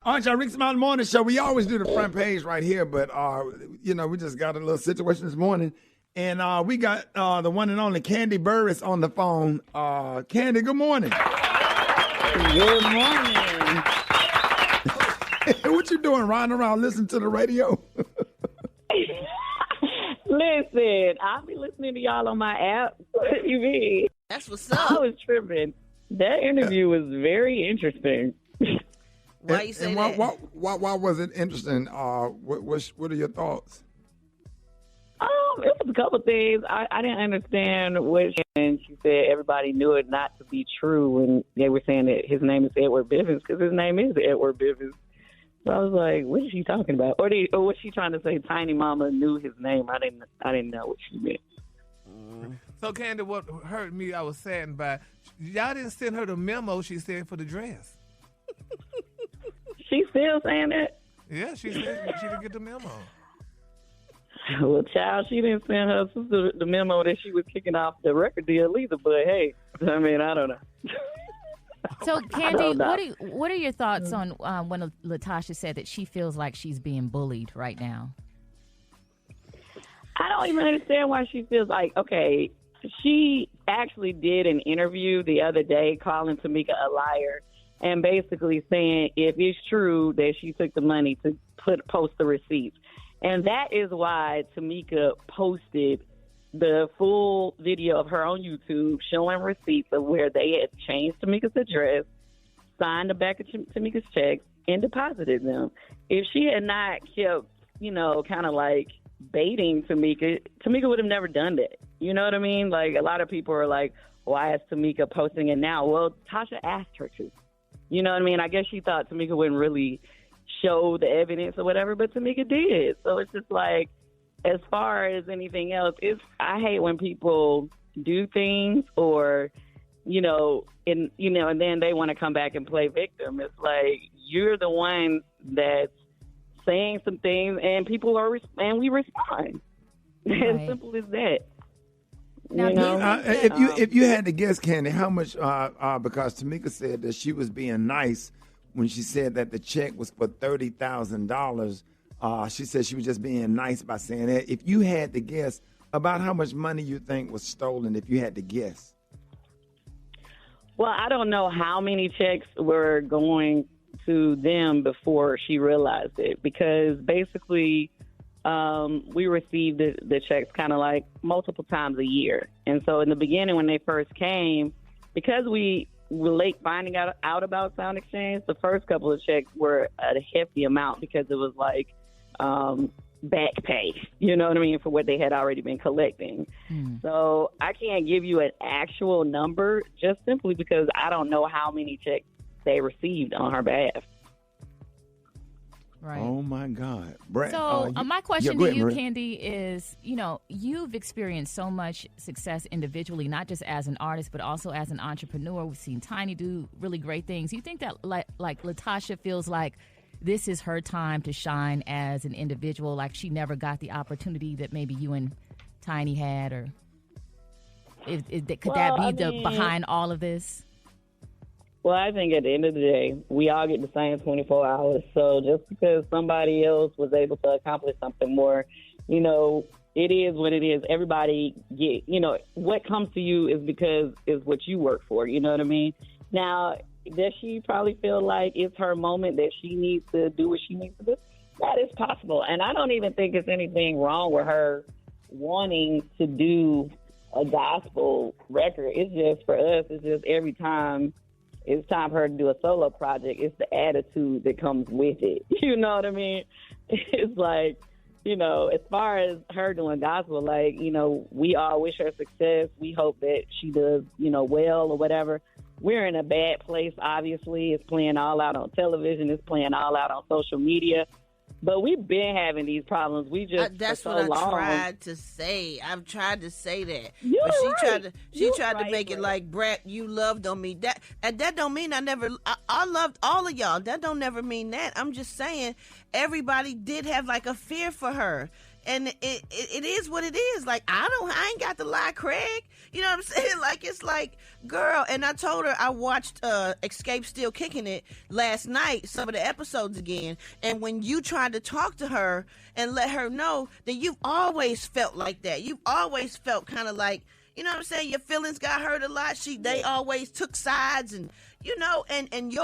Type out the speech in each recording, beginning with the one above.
All right, y'all, Rickey Smiley Morning Show. We always do the front page right here, but, we just got a little situation this morning. And we got the one and only Kandi Burruss on the phone. Kandi, good morning. Good morning. What you doing, riding around listening to the radio? Listen, I'll be listening to y'all on my app. What do you mean? That's what's up. I was tripping. That interview was very interesting. Why you say that? Why was it interesting? What are your thoughts? It was a couple of things. I didn't understand what she said. Everybody knew it not to be true when they were saying that his name is Edward Bivens, because his name is Edward Bivens. So I was like, what is she talking about? Or was she trying to say Tiny Mama knew his name? I didn't know what she meant. So, Kandi, what hurt me, I was saddened by, y'all didn't send her the memo she said for the dress. She still saying that? Yeah, she said she didn't get the memo. Well, child, she didn't send her sister the memo that she was kicking off the record deal either. But hey, I mean, I don't know. So, Kandi, what are your thoughts on when LaTocha said that she feels like she's being bullied right now? I don't even understand why she feels like, okay, she actually did an interview the other day calling Tamika a liar and basically saying if it's true that she took the money to post the receipts. And that is why Tamika posted the full video of her on YouTube showing receipts of where they had changed Tamika's address, signed the back of Tamika's checks, and deposited them. If she had not kept, kind of like baiting Tamika would have never done that. You know what I mean? Like, a lot of people are like, why is Tamika posting it now? Well, Tasha asked her to. You know what I mean? I guess she thought Tamika wouldn't really show the evidence or whatever, but Tamika did. So it's just like, as far as anything else, I hate when people do things or, and then they want to come back and play victim. It's like, you're the one that's saying some things and people and we respond. Right. As simple as that. Now, if you had to guess, Kandi, how much? Because Tamika said that she was being nice when she said that the check was for $30,000. She said she was just being nice by saying that. If you had to guess about how much money you think was stolen, if you had to guess. Well, I don't know how many checks were going to them before she realized it, because basically we received the checks kind of like multiple times a year. And so in the beginning when they first came, because we were late finding out about Sound Exchange, the first couple of checks were a hefty amount because it was like back pay, you know what I mean, for what they had already been collecting. So I can't give you an actual number just simply because I don't know how many checks they received on her behalf. Right. Oh, my God. Brett, So my question to ahead, you, Maria. Kandi, is, you've experienced so much success individually, not just as an artist, but also as an entrepreneur. We've seen Tiny do really great things. You think that, like LaTocha feels like this is her time to shine as an individual, like she never got the opportunity that maybe you and Tiny had, or could that be behind all of this? Well, I think at the end of the day, we all get the same 24 hours. So just because somebody else was able to accomplish something more, it is what it is. Everybody what comes to you is because it's what you work for. You know what I mean? Now, does she probably feel like it's her moment that she needs to do what she needs to do? That is possible. And I don't even think it's anything wrong with her wanting to do a gospel record. It's just, for us, it's just every time it's time for her to do a solo project, it's the attitude that comes with it. You know what I mean? It's like, as far as her doing gospel, like, we all wish her success. We hope that she does, well or whatever. We're in a bad place, obviously. It's playing all out on television. It's playing all out on social media. But we've been having these problems. We just that's for what so I long. tried to say. I've tried to say that, You're but she right. tried to make it Brett. like, Brett, you loved on me. That don't mean I loved all of y'all. That don't never mean that. I'm just saying everybody did have like a fear for her. And it is what it is. Like, I ain't got to lie, Craig. You know what I'm saying? Like, it's like, girl. And I told her I watched Escape Still Kicking It last night, some of the episodes again. And when you tried to talk to her and let her know that you've always felt like that, you've always felt kind of like, you know what I'm saying? Your feelings got hurt a lot. They always took sides, and you know, and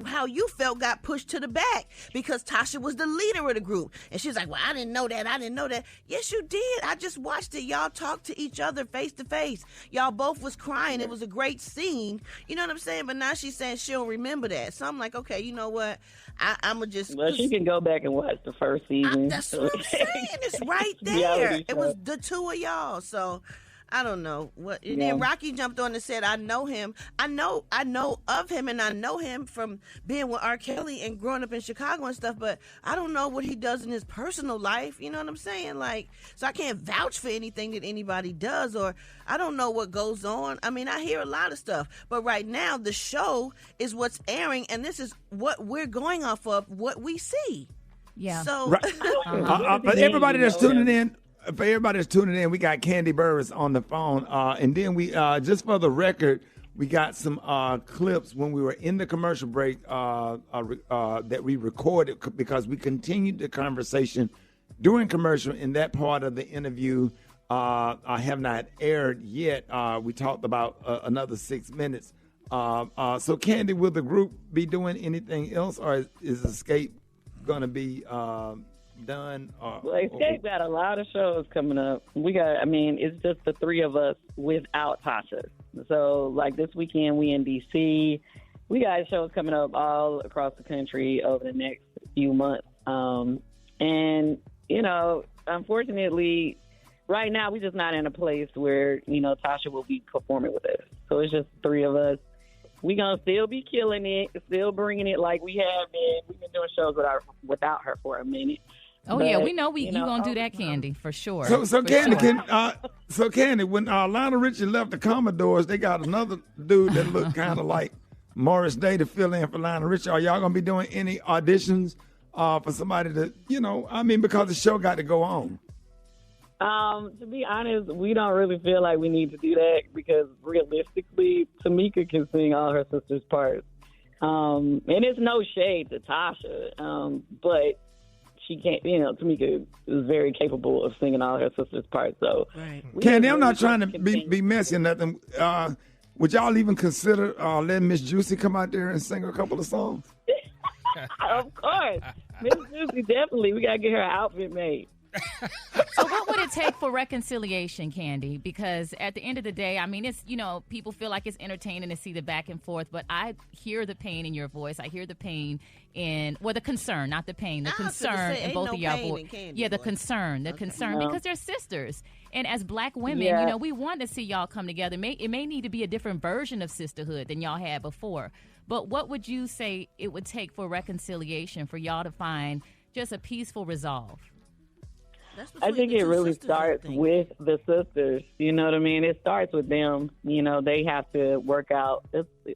how you felt got pushed to the back because Tasha was the leader of the group. And she was like, well, I didn't know that. Yes, you did. I just watched it. Y'all talked to each other face to face. Y'all both was crying. It was a great scene. You know what I'm saying? But now she's saying she don't remember that. So I'm like, okay, you know what? I'm going to just... Well, she can go back and watch the first season. That's what I'm saying. It's right there. It was the two of y'all. So... I don't know what. And then Rocky jumped on and said, "I know him. I know of him, and I know him from being with R. Kelly and growing up in Chicago and stuff. But I don't know what he does in his personal life. You know what I'm saying? Like, so I can't vouch for anything that anybody does, or I don't know what goes on. I mean, I hear a lot of stuff, but right now the show is what's airing, and this is what we're going off of, what we see. Yeah. So, but everybody that's tuning in. For everybody that's tuning in, we got Kandi Burruss on the phone. And then we, just for the record, we got some clips when we were in the commercial break that we recorded because we continued the conversation during commercial. In that part of the interview, I have not aired yet. We talked about another 6 minutes. So, Kandi, will the group be doing anything else, or is Escape going to be... done? Well, Escape got a lot of shows coming up. It's just the three of us without Tasha. So, like this weekend, we in D.C. We got shows coming up all across the country over the next few months. And, you know, unfortunately, right now, we're just not in a place where, you know, Tasha will be performing with us. So it's just the three of us. We're going to still be killing it, still bringing it like we have been. We've been doing shows without her for a minute. Oh, yeah, we know you gonna do that, Kandi, for sure. So Kandi, Kandi, when Lionel Richie left the Commodores, they got another dude that looked kind of like Morris Day to fill in for Lionel Richie. Are y'all gonna be doing any auditions for somebody to, you know, because the show got to go on? To be honest, we don't really feel like we need to do that because realistically, Tamika can sing all her sister's parts. And it's no shade to Tasha, but she can't, you know, Tamika is very capable of singing all her sister's parts. So, right. Kandi, I'm not trying to be messy or nothing. Would y'all even consider letting Miss Juicy come out there and sing a couple of songs? Of course. Miss Juicy, definitely. We got to get her an outfit made. So what would it take for reconciliation, Kandi? Because at the end of the day, I mean, it's, you know, people feel like it's entertaining to see the back and forth, but I hear the pain in your voice. I hear the pain in, well, the concern, not the pain, the concern in both of y'all voice. Yeah, the concern, because they're sisters. And as black women, you know, we want to see y'all come together. It may need to be a different version of sisterhood than y'all had before. But what would you say it would take for reconciliation for y'all to find just a peaceful resolve? I think it really starts with the sisters. You know what I mean? It starts with them. You know, they have to work out.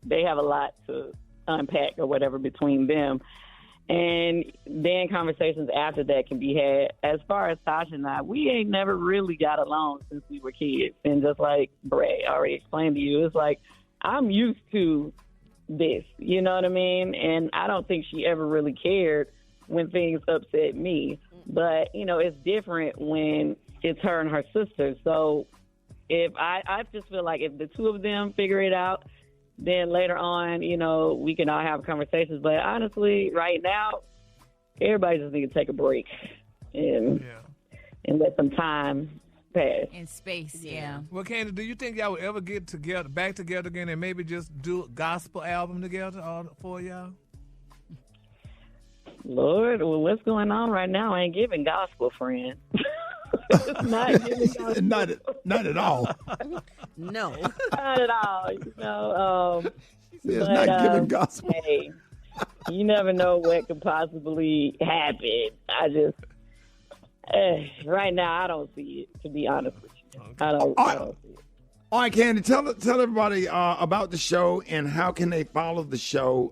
They have a lot to unpack or whatever between them. And then conversations after that can be had. As far as Tasha and I, we ain't never really got along since we were kids. And just like Bray already explained to you, it's like I'm used to this. You know what I mean? And I don't think she ever really cared when things upset me. But, you know, it's different when it's her and her sister. So if I just feel like if the two of them figure it out, then later on, you know, we can all have conversations. But honestly, right now, everybody just needs to take a break and let some time pass. In space, yeah. Well, Kandi, do you think y'all would ever get back together again and maybe just do a gospel album together, all four of y'all? Lord, well, what's going on right now? I ain't giving gospel, friend. It's not giving gospel. Not at all. No. Not at all. You know, it's not giving gospel. Hey, you never know what could possibly happen. I just, right now, I don't see it, to be honest with you. Okay. I don't see it. All right, Kandi, tell everybody about the show and how can they follow the show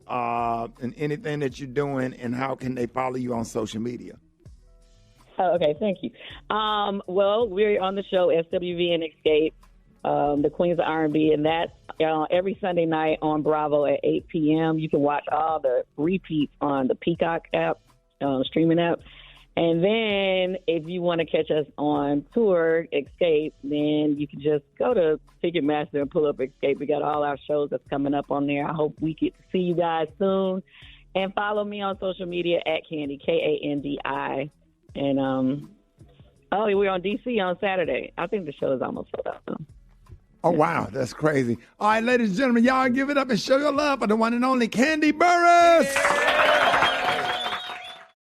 and anything that you're doing and how can they follow you on social media? Oh, okay, thank you. Well, we're on the show SWV and Escape, the Queens of R&B, and that's every Sunday night on Bravo at 8 p.m. You can watch all the repeats on the Peacock app, streaming app. And then if you want to catch us on tour, Escape, then you can just go to Ticketmaster and pull up Escape. We got all our shows that's coming up on there. I hope we get to see you guys soon. And follow me on social media at Kandi, Kandi. And, we're on DC on Saturday. I think the show is almost sold out, though. Oh, wow. That's crazy. All right, ladies and gentlemen, y'all give it up and show your love for the one and only Kandi Burruss. Yeah.